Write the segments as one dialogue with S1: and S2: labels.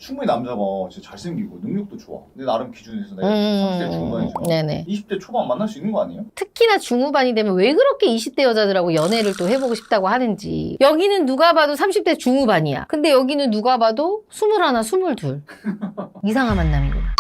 S1: 충분히 남자가 진짜 잘생기고 능력도 좋아. 근데 나름 기준에서 내가 30대 중반이잖아.
S2: 네네.
S1: 20대 초반 만날 수 있는 거 아니에요?
S2: 특히나 중후반이 되면 왜 그렇게 20대 여자들하고 연애를 또 해보고 싶다고 하는지. 여기는 누가 봐도 30대 중후반이야. 근데 여기는 누가 봐도 21, 22. 이상한 만남이구나.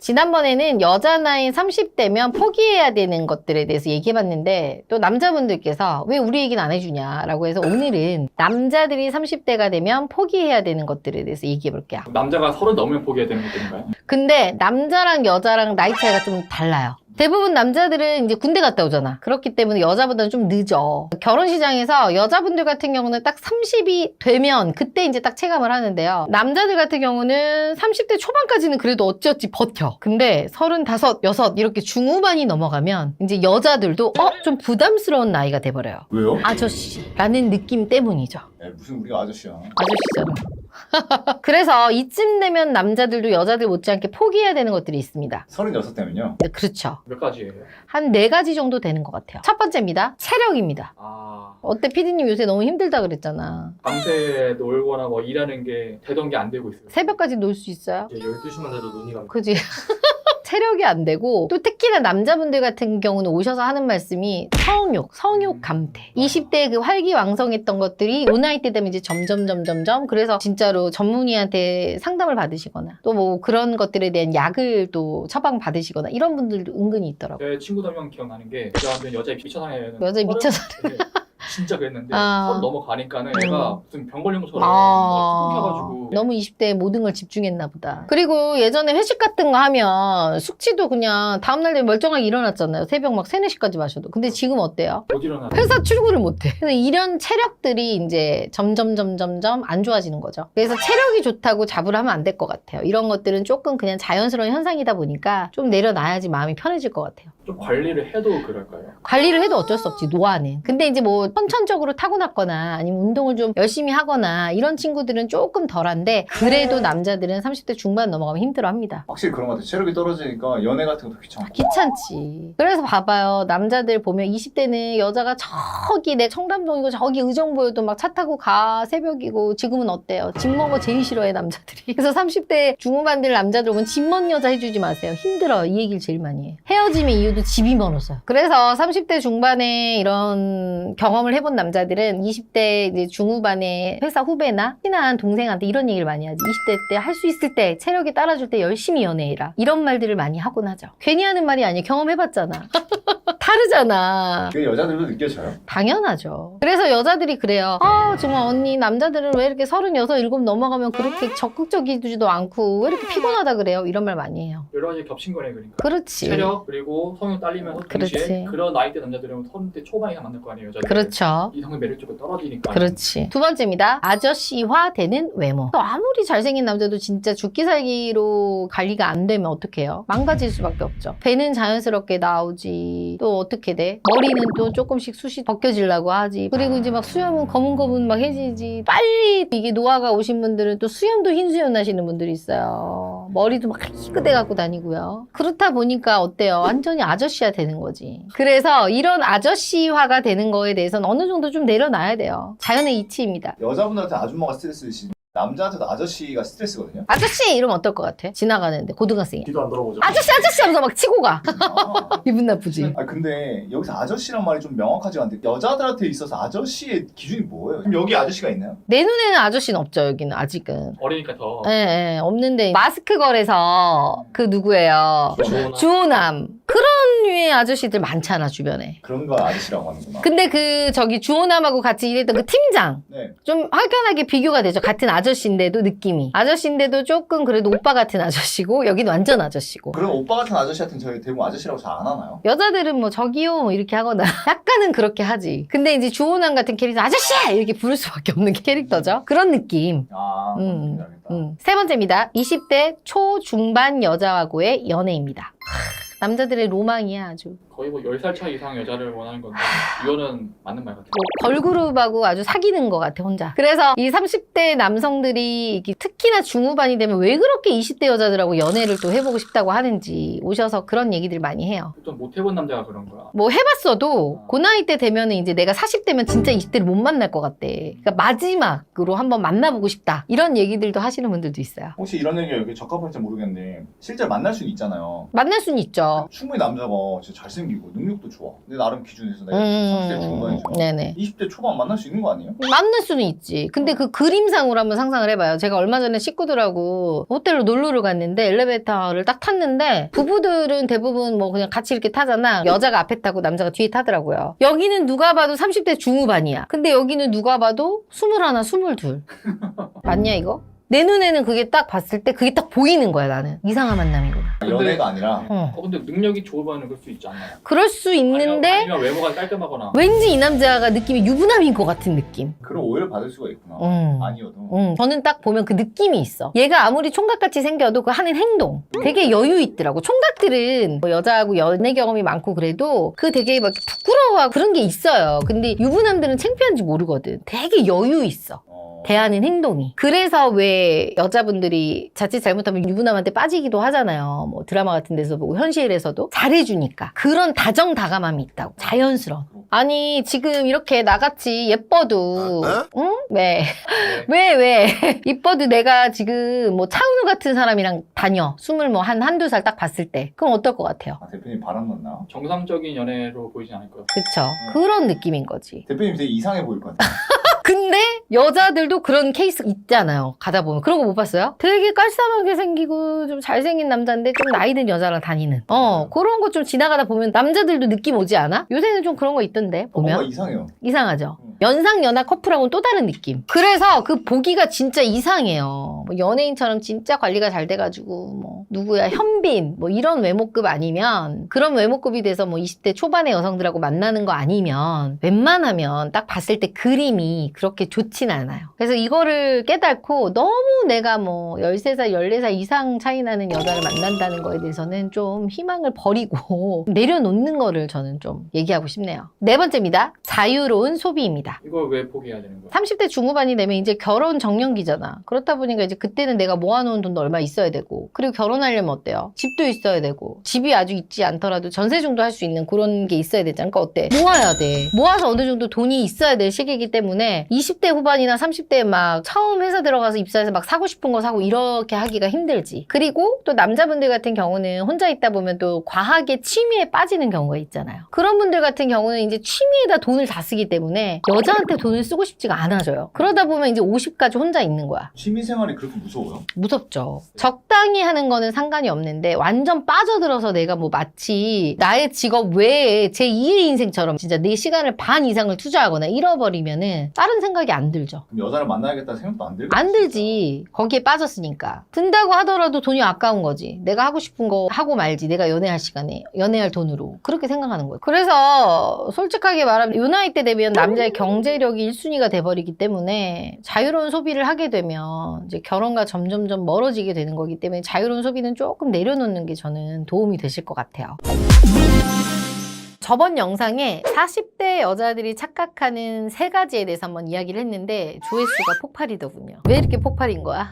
S2: 지난번에는 여자 나이 30대면 포기해야 되는 것들에 대해서 얘기해봤는데 또 남자분들께서 왜 우리 얘기는 안 해주냐라고 해서 오늘은 남자들이 30대가 되면 포기해야 되는 것들에 대해서 얘기해볼게요.
S3: 남자가 30 넘으면 포기해야 되는 것들인가요?
S2: 근데 남자랑 여자랑 나이 차이가 좀 달라요. 대부분 남자들은 이제 군대 갔다 오잖아. 그렇기 때문에 여자보다는 좀 늦어. 결혼 시장에서 여자분들 같은 경우는 딱 30이 되면 그때 이제 딱 체감을 하는데요. 남자들 같은 경우는 30대 초반까지는 그래도 어찌어찌 버텨. 근데 35, 6 이렇게 중후반이 넘어가면 이제 여자들도 좀 부담스러운 나이가 돼버려요.
S1: 왜요?
S2: 아저씨라는 느낌 때문이죠.
S1: 무슨 우리가 아저씨야.
S2: 아저씨잖아. 그래서 이쯤 되면 남자들도 여자들 못지않게 포기해야 되는 것들이 있습니다.
S1: 36대면요.
S2: 네, 그렇죠.
S3: 몇 가지예요?
S2: 한 4가지 정도 되는 것 같아요. 첫 번째입니다. 체력입니다. 어때? 피디님 요새 너무 힘들다 그랬잖아.
S3: 밤새 놀거나 뭐 일하는 게 되던 게 안 되고 있어요.
S2: 새벽까지 놀 수 있어요?
S3: 이제 12시만 돼도 눈이 감겨.
S2: 그지? 체력이 안 되고 또 특히나 남자분들 같은 경우는 오셔서 하는 말씀이 성욕 감퇴. 20대 그 활기왕성했던 것들이 요 나이 때 되면 이제 점점 그래서 진짜로 전문의한테 상담을 받으시거나 또 뭐 그런 것들에 대한 약을 또 처방 받으시거나 이런 분들도 은근히 있더라고요.
S3: 제 친구도 한 명 기억나는 게 제가 여자에 미쳐 사는
S2: 여자에 미쳐
S3: 진짜 그랬는데
S2: 아.
S3: 30 넘어가니까는 얘가 무슨 병 걸린 것처럼 툭툭해가지고
S2: 너무 20대에 모든 걸 집중했나 보다. 그리고 예전에 회식 같은 거 하면 숙취도 그냥 다음날 되면 멀쩡하게 일어났잖아요. 새벽 막 3, 4시까지 마셔도. 근데 지금 어때요?
S3: 못 일어나.
S2: 회사 출근을 못해. 그래서 이런 체력들이 이제 점점 안 좋아지는 거죠. 그래서 체력이 좋다고 잡으려 하면 안 될 것 같아요. 이런 것들은 조금 그냥 자연스러운 현상이다 보니까 좀 내려놔야지 마음이 편해질 것 같아요.
S3: 좀 관리를 해도 그럴까요?
S2: 관리를 해도 어쩔 수 없지, 노화는. 근데 이제 뭐 선천적으로 타고났거나 아니면 운동을 좀 열심히 하거나 이런 친구들은 조금 덜한데 그래도 남자들은 30대 중반 넘어가면 힘들어합니다.
S1: 확실히 그런 것 같아. 체력이 떨어지니까 연애 같은 것도 귀찮고.
S2: 귀찮지. 그래서 봐봐요. 남자들 보면 20대는 여자가 저기 내 청담동이고 저기 의정부에도 막 차 타고 가 새벽이고 지금은 어때요? 집 먼 거 제일 싫어해 남자들이. 그래서 30대 중후반들 남자들 보면 집 먼 여자 해주지 마세요. 힘들어. 이 얘기를 제일 많이 해. 헤어짐의 이유도 집이 멀어서요. 그래서 30대 중반에 이런 경험을 해본 남자들은 20대 이제 중후반에 회사 후배나 친한 동생한테 이런 얘기를 많이 하지. 20대 때 할 수 있을 때 체력이 따라줄 때 열심히 연애해라. 이런 말들을 많이 하곤 하죠. 괜히 하는 말이 아니에요. 경험해봤잖아. 다르잖아.
S1: 그게 여자들도 느껴져요?
S2: 당연하죠. 그래서 여자들이 그래요. 정말 언니 남자들은 왜 이렇게 36, 7 넘어가면 그렇게 적극적이지도 않고 왜 이렇게 피곤하다 그래요? 이런 말 많이 해요.
S3: 여러 가지 겹친 거네 그러니까.
S2: 그렇지.
S3: 체력 그리고 성욕 딸리면서 동시에
S2: 그렇지.
S3: 그런 나이대 남자들은 30대 초반이나 만날 거 아니에요. 여자들.
S2: 그렇죠.
S3: 이성의 매력적으로 떨어지니까.
S2: 그렇지. 두 번째입니다. 아저씨화 되는 외모. 또 아무리 잘생긴 남자도 진짜 죽기 살기로 관리가 안 되면 어떡해요? 망가질 수밖에 없죠. 배는 자연스럽게 나오지. 또 어떻게 돼? 머리는 또 조금씩 숱이 벗겨지려고 하지. 그리고 이제 막 수염은 거문거문 막 해지지. 빨리 이게 노화가 오신 분들은 또 수염도 흰 수염 나시는 분들이 있어요. 머리도 막 희끗해 갖고 다니고요. 그렇다 보니까 어때요? 완전히 아저씨화 되는 거지. 그래서 이런 아저씨화가 되는 거에 대해서는 어느 정도 좀 내려놔야 돼요. 자연의 이치입니다.
S1: 여자분들한테 아줌마가 스트레스지. 남자한테도 아저씨가 스트레스거든요.
S2: 아저씨 이러면 어떨 것 같아? 지나가는데 고등학생이
S3: 뒤도 안 돌아보죠.
S2: 아저씨 하면서 막 치고 가. 기분 나쁘지?
S1: 근데 여기서 아저씨란 말이 좀 명확하지가 않대. 여자들한테 있어서 아저씨의 기준이 뭐예요? 그럼 여기 아저씨가 있나요?
S2: 내 눈에는 아저씨는 없죠. 여기는 아직은.
S3: 어리니까 더.
S2: 예, 없는데 마스크걸에서 그 누구예요? 주호남. 그런 류의 아저씨들 많잖아 주변에.
S1: 그런 거 아저씨라고 하는구나.
S2: 근데 그 저기 주호남하고 같이 일했던 그 팀장
S1: 네.
S2: 좀 확연하게 비교가 되죠. 같은 아저씨인데도 느낌이. 아저씨인데도 조금 그래도 오빠 같은 아저씨고 여기는 완전 아저씨고.
S1: 그럼 오빠 같은 아저씨한테는 저희 대부분 아저씨라고 잘 안 하나요?
S2: 여자들은 뭐 저기요 뭐 이렇게 하거나 약간은 그렇게 하지. 근데 이제 주호남 같은 캐릭터 아저씨! 이렇게 부를 수밖에 없는 캐릭터죠. 그런 느낌.
S1: 뭔지 알겠다.
S2: 세 번째입니다. 20대 초중반 여자하고의 연애입니다. 남자들의 로망이야 아주.
S3: 거의 뭐 10살 차 이상 여자를 원하는 건데 이거는 맞는 말 같아요.
S2: 뭐 걸그룹하고 아주 사귀는 것 같아 혼자. 그래서 이 30대 남성들이 이게 특히나 중후반이 되면 왜 그렇게 20대 여자들하고 연애를 또 해보고 싶다고 하는지 오셔서 그런 얘기들 많이 해요.
S3: 좀 못 해본 남자가 그런 거야.
S2: 뭐 해봤어도 그 나이 때 되면은 이제 내가 40대면 진짜 20대를 못 만날 것 같대. 그러니까 마지막으로 한번 만나보고 싶다. 이런 얘기들도 하시는 분들도 있어요.
S1: 혹시 이런 얘기가 여기 적합할지 모르겠는데 실제 만날 수는 있잖아요.
S2: 만날 수는 있죠.
S1: 충분히 남자가 진짜 잘생기고 능력도 좋아. 근데 나름 기준에서 내가 30대 중반이죠.
S2: 네네.
S1: 20대 초반 만날 수 있는 거 아니에요?
S2: 만날 수는 있지. 근데 그 그림상으로 한번 상상을 해봐요. 제가 얼마 전에 식구들하고 호텔로 놀러를 갔는데 엘리베이터를 딱 탔는데 부부들은 대부분 뭐 그냥 같이 이렇게 타잖아. 여자가 앞에 타고 남자가 뒤에 타더라고요. 여기는 누가 봐도 30대 중후반이야. 근데 여기는 누가 봐도 21, 22. 맞냐 이거? 내 눈에는 그게 딱 봤을 때 그게 딱 보이는 거야 나는. 이상한 만남이구나.
S3: 근데-
S1: 연애가 아니라
S3: 근데 능력이 좋으면 그럴 수 있지 않나요?
S2: 그럴 수 있는데
S3: 아니면 외모가 깔끔하거나.
S2: 왠지 이 남자가 느낌이 유부남인 것 같은 느낌.
S1: 그런 오해를 받을 수가 있구나. 아니어도.
S2: 저는 딱 보면 그 느낌이 있어. 얘가 아무리 총각같이 생겨도 그 하는 행동 되게 여유 있더라고. 총각들은 뭐 여자하고 연애 경험이 많고 그래도 그 되게 막 부끄러워하고 그런 게 있어요. 근데 유부남들은 창피한지 모르거든. 되게 여유 있어. 대하는 행동이. 그래서 왜 여자분들이 자칫 잘못하면 유부남한테 빠지기도 하잖아요. 뭐 드라마 같은 데서 보고 현실에서도 잘해주니까. 그런 다정다감함이 있다고. 자연스러워. 아니 지금 이렇게 나같이 예뻐도 응? 왜? 왜? 이뻐도 내가 지금 뭐 차은우 같은 사람이랑 다녀. 한두 살 딱 봤을 때. 그럼 어떨 것 같아요?
S1: 대표님 바람 났나?
S3: 정상적인 연애로 보이진 않을 것 같아요.
S2: 그쵸? 그런 느낌인 거지.
S1: 대표님 되게 이상해 보일 것 같아요.
S2: 근데 여자들도 그런 케이스 있잖아요. 가다 보면. 그런 거 못 봤어요? 되게 깔쌈하게 생기고 좀 잘생긴 남자인데 좀 나이 든 여자랑 다니는. 그런 거 좀 지나가다 보면 남자들도 느낌 오지 않아? 요새는 좀 그런 거 있던데.
S1: 뭔가
S2: 보면.
S1: 이상해요.
S2: 이상하죠? 연상연하 커플하고는 또 다른 느낌. 그래서 그 보기가 진짜 이상해요. 뭐 연예인처럼 진짜 관리가 잘 돼가지고 뭐 누구야 현빈 뭐 이런 외모급 아니면 그런 외모급이 돼서 뭐 20대 초반의 여성들하고 만나는 거 아니면 웬만하면 딱 봤을 때 그림이 그렇게 좋진 않아요. 그래서 이거를 깨닫고 너무 내가 뭐 13살, 14살 이상 차이 나는 여자를 만난다는 거에 대해서는 좀 희망을 버리고 내려놓는 거를 저는 좀 얘기하고 싶네요. 네 번째입니다. 자유로운 소비입니다.
S3: 이걸 왜 포기해야 되는 거야?
S2: 30대 중후반이 되면 이제 결혼 정년기잖아. 그렇다 보니까 이제 그때는 내가 모아놓은 돈도 얼마 있어야 되고 그리고 결혼하려면 어때요? 집도 있어야 되고 집이 아주 있지 않더라도 전세 정도 할 수 있는 그런 게 있어야 되잖아. 그러니까 어때? 모아야 돼. 모아서 어느 정도 돈이 있어야 될 시기이기 때문에 20대 후반이나 30대에 막 처음 회사 들어가서 입사해서 막 사고 싶은 거 사고 이렇게 하기가 힘들지. 그리고 또 남자분들 같은 경우는 혼자 있다 보면 또 과하게 취미에 빠지는 경우가 있잖아요. 그런 분들 같은 경우는 이제 취미에다 돈을 다 쓰기 때문에 여자한테 돈을 쓰고 싶지가 않아져요. 그러다 보면 이제 50까지 혼자 있는 거야.
S1: 취미생활이 그렇게 무서워요?
S2: 무섭죠. 적당히 하는 거는 상관이 없는데 완전 빠져들어서 내가 뭐 마치 나의 직업 외에 제2의 인생처럼 진짜 내 시간을 반 이상을 투자하거나 잃어버리면은 다른 생각이 안 들죠.
S1: 그럼 여자를 만나야겠다는 생각도 안 들고.
S2: 안 들지. 거기에 빠졌으니까. 든다고 하더라도 돈이 아까운 거지. 내가 하고 싶은 거 하고 말지. 내가 연애할 시간에 연애할 돈으로. 그렇게 생각하는 거예요. 그래서 솔직하게 말하면 요 나이 때 되면 남자의 경제력이 1순위가 돼버리기 때문에 자유로운 소비를 하게 되면 이제 결혼과 점점점 멀어지게 되는 거기 때문에 자유로운 소비는 조금 내려놓는 게 저는 도움이 되실 것 같아요. 저번 영상에 40대 여자들이 착각하는 3가지에 대해서 한번 이야기를 했는데 조회수가 폭발이더군요. 왜 이렇게 폭발인 거야?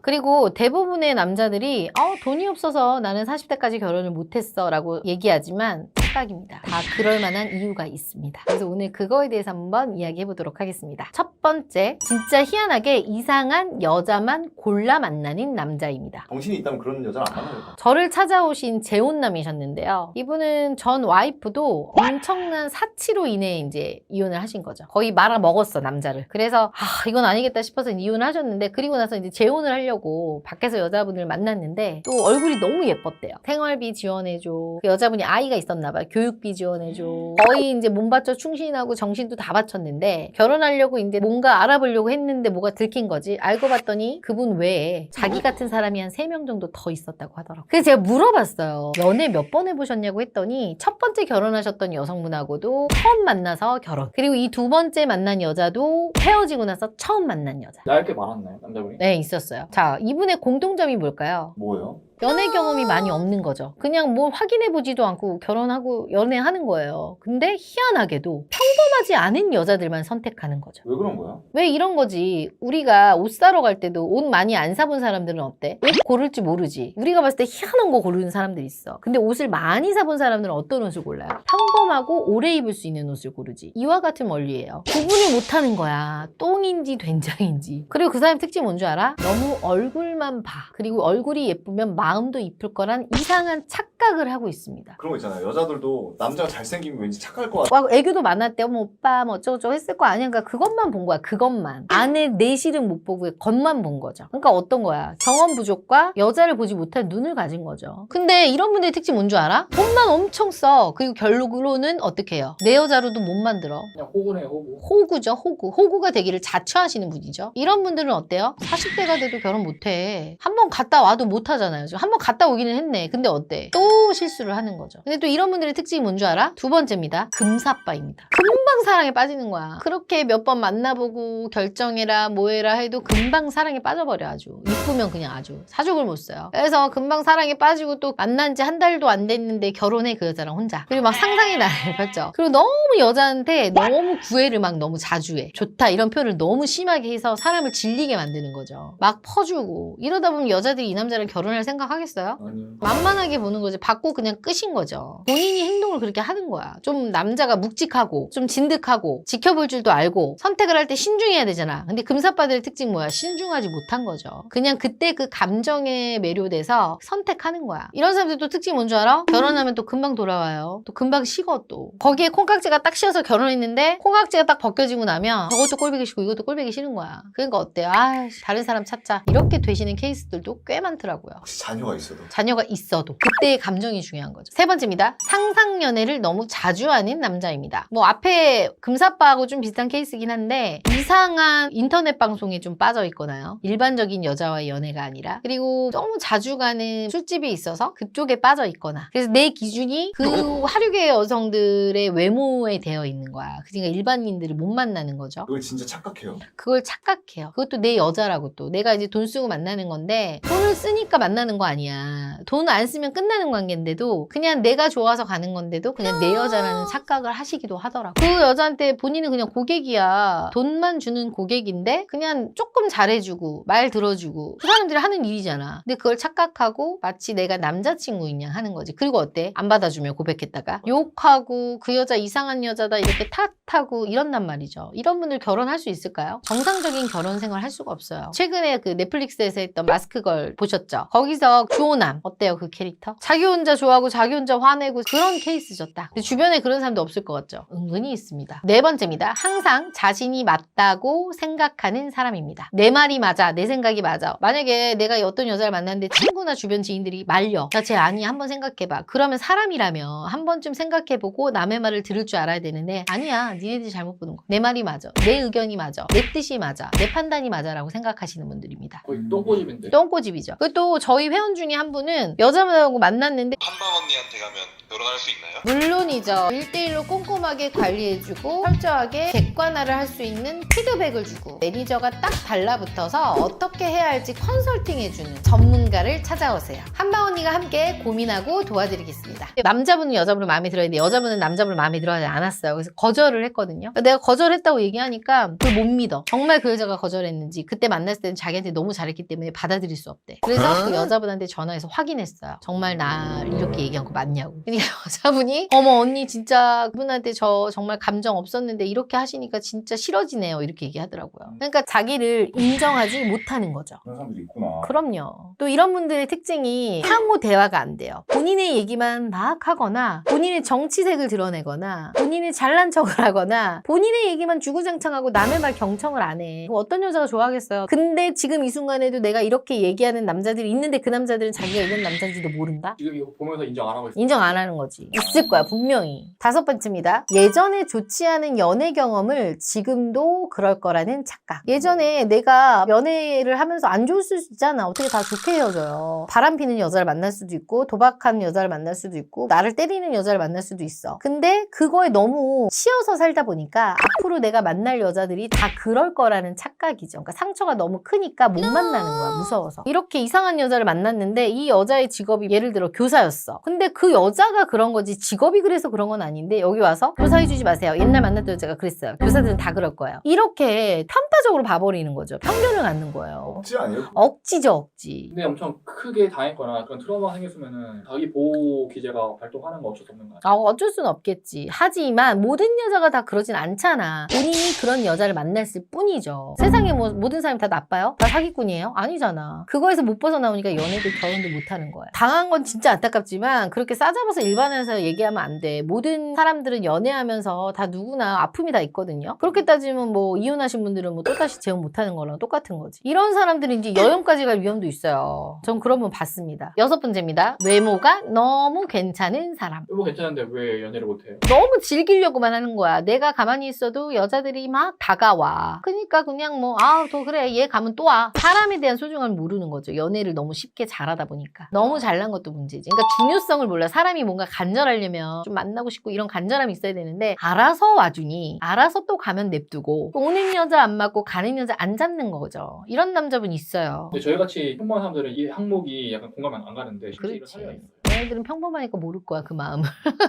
S2: 그리고 대부분의 남자들이 돈이 없어서 나는 40대까지 결혼을 못했어 라고 얘기하지만 착각입니다. 다 그럴 만한 이유가 있습니다. 그래서 오늘 그거에 대해서 한번 이야기해 보도록 하겠습니다. 첫 번째, 진짜 희한하게 이상한 여자만 골라 만나는 남자입니다.
S1: 정신이 있다면 그런 여자를 안 만나요.
S2: 저를 찾아오신 재혼남이셨는데요. 이분은 전 와이프도 엄청난 사치로 인해 이제 이혼을 하신 거죠. 거의 말아먹었어, 남자를. 그래서 이건 아니겠다 싶어서 이혼을 하셨는데 그리고 나서 이제 재혼을 하려고 밖에서 여자분을 만났는데 또 얼굴이 너무 예뻤대요. 생활비 지원해줘. 그 여자분이 아이가 있었나 봐요. 교육비 지원해줘. 거의 이제 몸 바쳐 충신하고 정신도 다 바쳤는데 결혼하려고 이제 뭔가 알아보려고 했는데 뭐가 들킨 거지. 알고 봤더니 그분 외에 자기 같은 사람이 한 3명 정도 더 있었다고 하더라고요. 그래서 제가 물어봤어요. 연애 몇 번 해보셨냐고 했더니 첫 번째 결혼하셨던 여성분하고도 처음 만나서 결혼. 그리고 이 2번째 만난 여자도 헤어지고 나서 처음 만난 여자.
S3: 나이가 많았나요, 남자분이?
S2: 네, 있었어요. 자, 이분의 공통점이 뭘까요?
S1: 뭐예요?
S2: 연애 경험이 많이 없는 거죠. 그냥 뭘 확인해보지도 않고 결혼하고 연애하는 거예요. 근데 희한하게도 평범하지 않은 여자들만 선택하는 거죠.
S1: 왜 그런 거야?
S2: 왜 이런 거지? 우리가 옷 사러 갈 때도 옷 많이 안 사본 사람들은 어때? 옷 고를 줄 모르지. 우리가 봤을 때 희한한 거 고르는 사람들이 있어. 근데 옷을 많이 사본 사람들은 어떤 옷을 골라요? 평범하고 오래 입을 수 있는 옷을 고르지. 이와 같은 원리예요. 구분을 못하는 거야. 똥인지 된장인지. 그리고 그 사람 특징 뭔 줄 알아? 너무 얼굴만 봐. 그리고 얼굴이 예쁘면 마음도 이쁠 거란 이상한 착각을 하고 있습니다.
S1: 그런 거 있잖아요. 여자들도 남자가 잘생기면 왠지 착할 것 같아.
S2: 와, 애교도 많았대. 어머 오빠 뭐 어쩌고저쩌고 했을 거 아니야. 그러니까 그것만 본 거야. 그것만. 안에 내실은 못 보고 겉만 본 거죠. 그러니까 어떤 거야? 경험 부족과 여자를 보지 못할 눈을 가진 거죠. 근데 이런 분들의 특징 뭔 줄 알아? 돈만 엄청 써. 그리고 결론은 어떻게 해요? 내 여자로도 못 만들어.
S3: 그냥 호구네 호구.
S2: 호구죠, 호구. 호구가 되기를 자처하시는 분이죠. 이런 분들은 어때요? 40대가 돼도 결혼 못해. 한 번 갔다 와도 못하잖아요. 한 번 갔다 오기는 했네. 근데 어때? 또 실수를 하는 거죠. 근데 또 이런 분들의 특징이 뭔 줄 알아? 두 번째입니다. 금사빠입니다. 금방 사랑에 빠지는 거야. 그렇게 몇 번 만나보고 결정해라 뭐해라 해도 금방 사랑에 빠져버려. 아주 이쁘면 그냥 아주 사족을 못 써요. 그래서 금방 사랑에 빠지고 또 만난 지 한 달도 안 됐는데 결혼해 그 여자랑 혼자. 그리고 막 상상의 나래를 펼쳐. 그리고 너무 여자한테 너무 구애를 막 너무 자주 해. 좋다 이런 표현을 너무 심하게 해서 사람을 질리게 만드는 거죠. 막 퍼주고 이러다 보면 여자들이 이 남자랑 결혼할 생각 하겠어요?
S3: 아니요.
S2: 만만하게 보는 거지. 받고 그냥 끝인 거죠. 본인이 행동을 그렇게 하는 거야. 좀 남자가 묵직하고 좀 진득하고 지켜볼 줄도 알고 선택을 할 때 신중해야 되잖아. 근데 금사빠들의 특징 뭐야? 신중하지 못한 거죠. 그냥 그때 그 감정에 매료돼서 선택하는 거야. 이런 사람들 또 특징이 뭔 줄 알아? 결혼하면 또 금방 돌아와요. 또 금방 식어 또. 거기에 콩깍지가 딱 씌어서 결혼했는데 콩깍지가 딱 벗겨지고 나면 저것도 꼴보기 싫고 이것도 꼴보기 싫은 거야. 그러니까 어때요? 아, 다른 사람 찾자. 이렇게 되시는 케이스들도 꽤 많더라고요.
S1: 혹시 자녀가 있어도.
S2: 자녀가 있어도 그때의 감정이 중요한 거죠. 세 번째입니다. 상상연애를 너무 자주 하는 남자입니다. 뭐 앞에 금사빠하고 좀 비슷한 케이스긴 한데 이상한 인터넷 방송에 좀 빠져 있거나요. 일반적인 여자와의 연애가 아니라 그리고 너무 자주 가는 술집이 있어서 그쪽에 빠져 있거나 그래서 내 기준이 그 화류계 여성들의 외모에 되어 있는 거야. 그러니까 일반인들을 못 만나는 거죠.
S1: 그걸 진짜 착각해요.
S2: 그걸 착각해요. 그것도 내 여자라고 또. 내가 이제 돈 쓰고 만나는 건데 돈을 쓰니까 만나는 거 아니야. 돈 안 쓰면 끝나는 관계인데도 그냥 내가 좋아서 가는 건데도 그냥 내 여자라는 착각을 하시기도 하더라고. 그 여자한테 본인은 그냥 고객이야. 돈만 주는 고객인데 그냥 조금 잘해주고 말 들어주고 그 사람들이 하는 일이잖아. 근데 그걸 착각하고 마치 내가 남자친구인 양 하는 거지. 그리고 어때? 안 받아주면 고백했다가 욕하고 그 여자 이상한 여자다 이렇게 탓하고 이런단 말이죠. 이런 분들 결혼할 수 있을까요? 정상적인 결혼 생활 할 수가 없어요. 최근에 그 넷플릭스에서 했던 마스크걸 보셨죠? 거기서 주호남 어때요 그 캐릭터? 자기 혼자 좋아하고 자기 혼자 화내고 그런 케이스죠 딱. 근데 주변에 그런 사람도 없을 것 같죠? 은근히 있습니다. 네 번째입니다. 항상 자신이 맞다고 생각하는 사람입니다. 내 말이 맞아. 내 생각이 맞아. 만약에 내가 어떤 여자를 만났는데 친구나 주변 지인들이 말려. 야, 쟤 아니 한번 생각해봐. 그러면 사람이라면 한 번쯤 생각해보고 남의 말을 들을 줄 알아야 되는데 아니야. 니네들이 잘못 보는 거. 내 말이 맞아. 내 의견이 맞아. 내 뜻이 맞아. 내 판단이 맞아라고 생각하시는 분들입니다.
S3: 거의 똥꼬집인데.
S2: 똥꼬집이죠. 그리고 또 저희 회원 중에 한 분은 여자분하고 만났는데
S4: 한방 언니한테 가면 결혼할 수 있나요?
S2: 물론이죠. 1대1로 꼼꼼하게 관리해주고 철저하게 객관화를 할 수 있는 피드백을 주고 매니저가 딱 달라붙어서 어떻게 해야 할지 컨설팅해주는 전문가를 찾아오세요. 한방 언니가 함께 고민하고 도와드리겠습니다. 남자분은 여자분을 마음에 들어야 되는데 여자분은 남자분을 마음에 들어하지 않았어요. 그래서 거절을 했거든요. 내가 거절했다고 얘기하니까 그걸 못 믿어. 정말 그 여자가 거절했는지 그때 만났을 때는 자기한테 너무 잘했기 때문에 받아들일 수 없대. 그래서 그 여자분한테 전화해서 확인했어요. 정말 나 이렇게 얘기한 거 맞냐고. 그러니까 여자분이 어머 언니 진짜 그분한테 저 정말 감정 없었는데 이렇게 하시니까 진짜 싫어지네요. 이렇게 얘기하더라고요. 그러니까 자기를 인정하지 못하는 거죠.
S1: 그런 사람들이 있구나.
S2: 그럼요. 또 이런 분들의 특징이 상호 대화가 안 돼요. 본인의 얘기만 막 하거나 본인의 정치색을 드러내거나 본인의 잘난 척을 하거나 본인의 얘기만 주구장창하고 남의 말 경청을 안 해. 어떤 여자가 좋아하겠어요. 근데 지금 이 순간에도 내가 이렇게 얘기하는 남자들이 있는데 그 남자들은 자기가 이런 남자인지도 모른다?
S3: 지금 이거 보면서 인정 안 하고 있어.
S2: 인정 안 하는 거지. 있을 거야 분명히. 다섯 번째입니다. 예전에 좋지 않은 연애 경험을 지금도 그럴 거라는 착각. 예전에 내가 연애를 하면서 안 좋을 수 있잖아. 어떻게 다 좋게 헤어져요. 바람 피는 여자를 만날 수도 있고 도박하는 여자를 만날 수도 있고 나를 때리는 여자를 만날 수도 있어. 근데 그거에 너무 치여서 살다 보니까 앞으로 내가 만날 여자들이 다 그럴 거라는 착각이죠. 그러니까 상처가 너무 크니까 못 만나는 거야. 무서워서. 이렇게 이상한 여자를 만나 만났는데 이 여자의 직업이 예를 들어 교사였어. 근데 그 여자가 그런 거지 직업이 그래서 그런 건 아닌데 여기 와서 교사해주지 마세요. 옛날 만났던 여자가 그랬어요. 교사들은 다 그럴 거예요. 이렇게 편파적으로 봐버리는 거죠. 편견을 갖는 거예요.
S1: 억지 아니에요?
S2: 억지죠, 억지.
S3: 근데 엄청 크게 당했거나 그런 트라우마가 생겼으면은 자기 보호 기제가 발동하는 건 어쩔 수 없는 거 아니야?
S2: 어쩔 수는 없겠지. 하지만 모든 여자가 다 그러진 않잖아. 본인이 그런 여자를 만났을 뿐이죠. 세상에 뭐 모든 사람이 다 나빠요? 다 사기꾼이에요? 아니잖아. 그거에서 못 벗어나오니까 연애도 결혼도 못하는 거야. 당한 건 진짜 안타깝지만 그렇게 싸잡아서 일반에서 얘기하면 안 돼. 모든 사람들은 연애하면서 다 누구나 아픔이 다 있거든요. 그렇게 따지면 뭐 이혼하신 분들은 뭐 또다시 재혼 못하는 거랑 똑같은 거지. 이런 사람들이 이제 여행까지 갈 위험도 있어요. 전 그런 분 봤습니다. 6번째입니다. 외모가 너무 괜찮은 사람.
S3: 뭐 괜찮은데 왜 연애를 못해요?
S2: 너무 즐기려고만 하는 거야. 내가 가만히 있어도 여자들이 막 다가와. 그러니까 그냥 뭐 더 그래 얘 가면 또 와. 사람에 대한 소중함을 모르는 거죠. 연애를 너무 쉽게 잘하다 보니까. 너무 잘난 것도 문제지. 그러니까 중요성을 몰라. 사람이 뭔가 간절하려면 좀 만나고 싶고 이런 간절함이 있어야 되는데 알아서 와주니 알아서 또 가면 냅두고 또 오는 여자 안 맞고 가는 여자 안 잡는 거죠. 이런 남자분 있어요.
S3: 근데 저희같이 평범한 사람들은 이 항목이 약간 공감이 안 가는데 실제 이런
S2: 그렇지.
S3: 사례가 있어요.
S2: 얘네들은 평범하니까 모를 거야 그 마음을.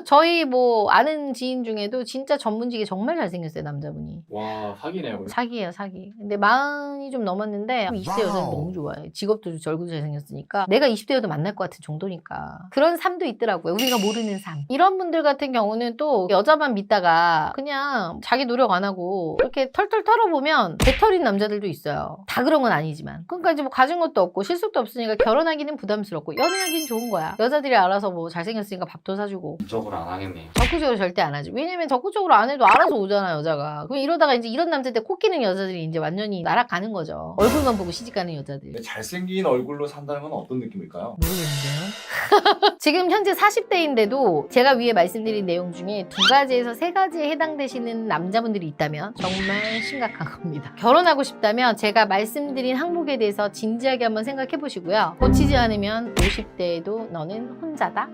S2: 저희 뭐 아는 지인 중에도 진짜 전문직이 정말 잘생겼어요 남자분이.
S3: 와 사기네요. 그럼.
S2: 사기예요 사기. 근데 40이 좀 넘었는데 20대 여자는 너무 좋아해. 직업도 절구 잘생겼으니까 내가 20대여도 만날 것 같은 정도니까. 그런 삶도 있더라고요. 우리가 모르는 삶. 이런 분들 같은 경우는 또 여자만 믿다가 그냥 자기 노력 안 하고 이렇게 털털 털어보면 배털인 남자들도 있어요. 다 그런 건 아니지만. 그러니까 이제 뭐 가진 것도 없고 실속도 없으니까 결혼하기는 부담스럽고 연애하기는 좋은 거야. 여자들이 알아서 뭐 잘생겼으니까 밥도 사주고.
S5: 적으로 안 하겠네요.
S2: 적극적으로 절대 안 하지. 왜냐면 적극적으로 안 해도 알아서 오잖아, 여자가. 그럼 이러다가 이제 이런 남자한테 코 끼는 여자들이 이제 완전히 날아가는 거죠. 얼굴만 보고 시집가는 여자들.
S1: 근데 잘생긴 얼굴로 산다는 건 어떤 느낌일까요?
S2: 모르겠는데요? 지금 현재 40대인데도 제가 위에 말씀드린 내용 중에 2가지에서 3가지에 해당되시는 남자분들이 있다면 정말 심각한 겁니다. 결혼하고 싶다면 제가 말씀드린 항목에 대해서 진지하게 한번 생각해 보시고요. 고치지 않으면 50대에도 너는 혼자다.